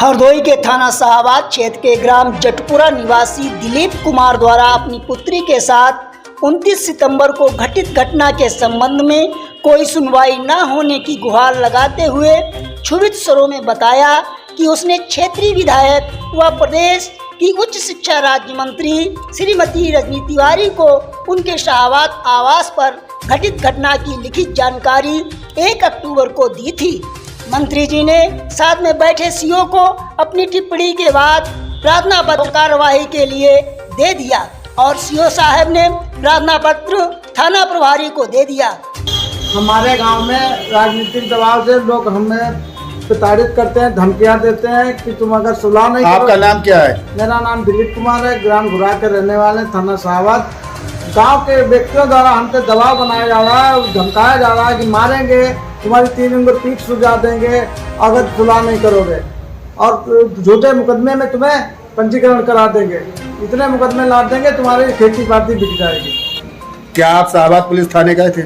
हरदोई के थाना शाहबाद क्षेत्र के ग्राम जटपुरा निवासी दिलीप कुमार द्वारा अपनी पुत्री के साथ 29 सितंबर को घटित घटना के संबंध में कोई सुनवाई न होने की गुहार लगाते हुए क्षुभित स्वरों में बताया कि उसने क्षेत्रीय विधायक व प्रदेश की उच्च शिक्षा राज्य मंत्री श्रीमती रजनी तिवारी को उनके शाहबाद आवास पर घटित घटना की लिखित जानकारी 1 अक्टूबर को दी थी। मंत्री जी ने साथ में बैठे सीओ को अपनी टिप्पणी के बाद प्रार्थना पत्र कार्यवाही के लिए दे दिया और सीओ साहब ने प्रार्थना पत्र थाना प्रभारी को दे दिया। हमारे गांव में राजनीतिक दबाव से लोग हमें प्रताड़ित करते हैं, धमकियां देते हैं कि तुम अगर सुलह नहीं करो। आपका नाम क्या है? मेरा नाम दिलीप कुमार है, ग्राम घुरा के रहने वाले, थाना शाहबाद। गांव के व्यक्तियों द्वारा हम पे दबाव बनाया जा रहा है, धमकाया जा रहा है कि मारेंगे, तुम्हारी 3 उंगली पीठ सुझा देंगे अगर सुलह नहीं करोगे, और झूठे मुकदमे में तुम्हें पंजीकरण करा देंगे, इतने मुकदमे ला देंगे तुम्हारी खेती बाड़ी बिक जाएगी। क्या आप शाहबाद पुलिस थाने गए थे?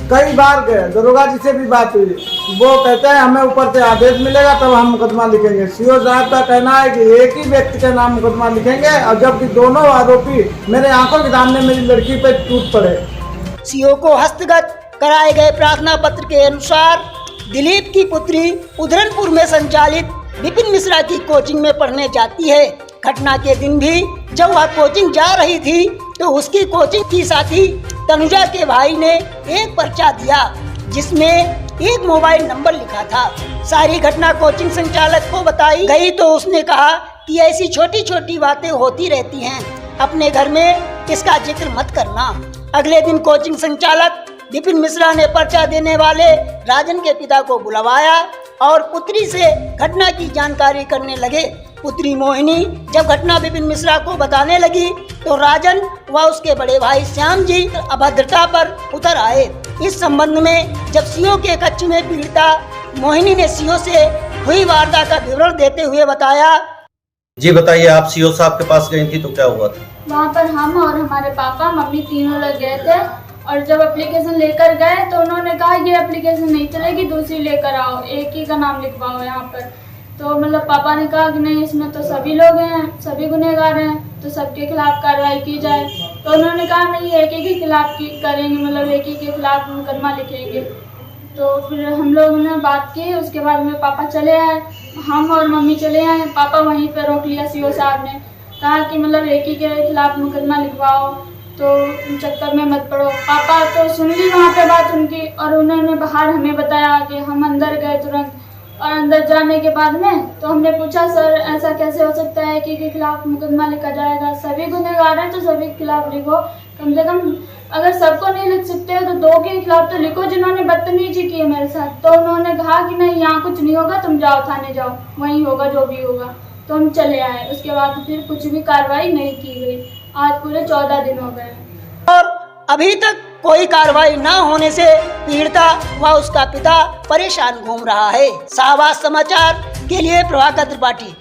कई बार गए, दरोगा जी से भी बात हुई, वो कहते हैं हमें ऊपर से आदेश मिलेगा तब हम मुकदमा लिखेंगे। सीओ साहब का कहना है कि एक ही व्यक्ति के नाम मुकदमा लिखेंगे, और जबकि दोनों आरोपी मेरे आंखों के सामने मेरी लड़की पे टूट पड़े। सीओ को हस्तगत कराए गए प्रार्थना पत्र के अनुसार दिलीप की पुत्री उधरनपुर में संचालित विपिन मिश्रा की कोचिंग में पढ़ने जाती है। घटना के दिन भी जब वह कोचिंग जा रही थी तो उसकी कोचिंग की साथी तनुजा के भाई ने एक पर्चा दिया जिसमें एक मोबाइल नंबर लिखा था। सारी घटना कोचिंग संचालक को बताई गई तो उसने कहा कि ऐसी छोटी छोटी बातें होती रहती हैं, अपने घर में इसका जिक्र मत करना। अगले दिन कोचिंग संचालक विपिन मिश्रा ने पर्चा देने वाले राजन के पिता को बुलवाया और पुत्री से घटना की जानकारी करने लगे। पुत्री मोहिनी जब घटना विपिन मिश्रा को बताने लगी तो राजन व उसके बड़े भाई श्याम जी अभद्रता पर उतर आए। इस संबंध में जब सीओ के कक्ष में पीड़िता मोहिनी ने सीओ से हुई वारदात का विवरण देते हुए बताया। जी बताइए, आप सीओ साहब के पास गई थी तो क्या हुआ था? वहाँ पर हम और हमारे पापा मम्मी तीनों लोग गए थे, और जब एप्लीकेशन लेकर गए तो उन्होंने कहा ये एप्लीकेशन नहीं चलेगी, दूसरी लेकर आओ, एक ही का नाम लिखवाओ यहाँ पर। तो मतलब पापा ने कहा कि नहीं, इसमें तो सभी लोग हैं, सभी गुनहगार हैं, तो सबके खिलाफ कार्रवाई की जाए। तो उन्होंने कहा नहीं, एक ही के खिलाफ करेंगे, मतलब एक ही के खिलाफ मुकदमा लिखेंगे। तो फिर हम लोगों ने बात की, उसके बाद में पापा चले आए, हम और मम्मी चले आए। पापा वहीं पर रोक लिया सीओ साहब ने, कहा कि मतलब एक ही के खिलाफ मुकदमा लिखवाओ, तो चक्कर में मत पड़ो। पापा तो सुन ली वहाँ पे बात उनकी, और उन्होंने बाहर हमें बताया कि हम अंदर गए तुरंत, और अंदर जाने के बाद में तो हमने पूछा सर ऐसा कैसे हो सकता है कि के खिलाफ मुकदमा लिखा जाएगा, सभी गुनहगार हैं तो सभी के खिलाफ लिखो, कम से कम अगर सबको नहीं लिख सकते हो तो 2 के खिलाफ तो लिखो जिन्होंने बदतमीजी की है मेरे साथ। तो उन्होंने कहा कि नहीं, यहाँ कुछ नहीं होगा, तुम जाओ थाने जाओ, वहीं होगा जो भी होगा। तो हम चले आए, उसके बाद फिर कुछ भी कार्रवाई नहीं की गई। आज पूरे 14 दिन हो गए और अभी तक कोई कार्रवाई न होने से पीड़िता व उसका पिता परेशान घूम रहा है। शाहबाद समाचार के लिए प्रभाकर त्रिपाठी।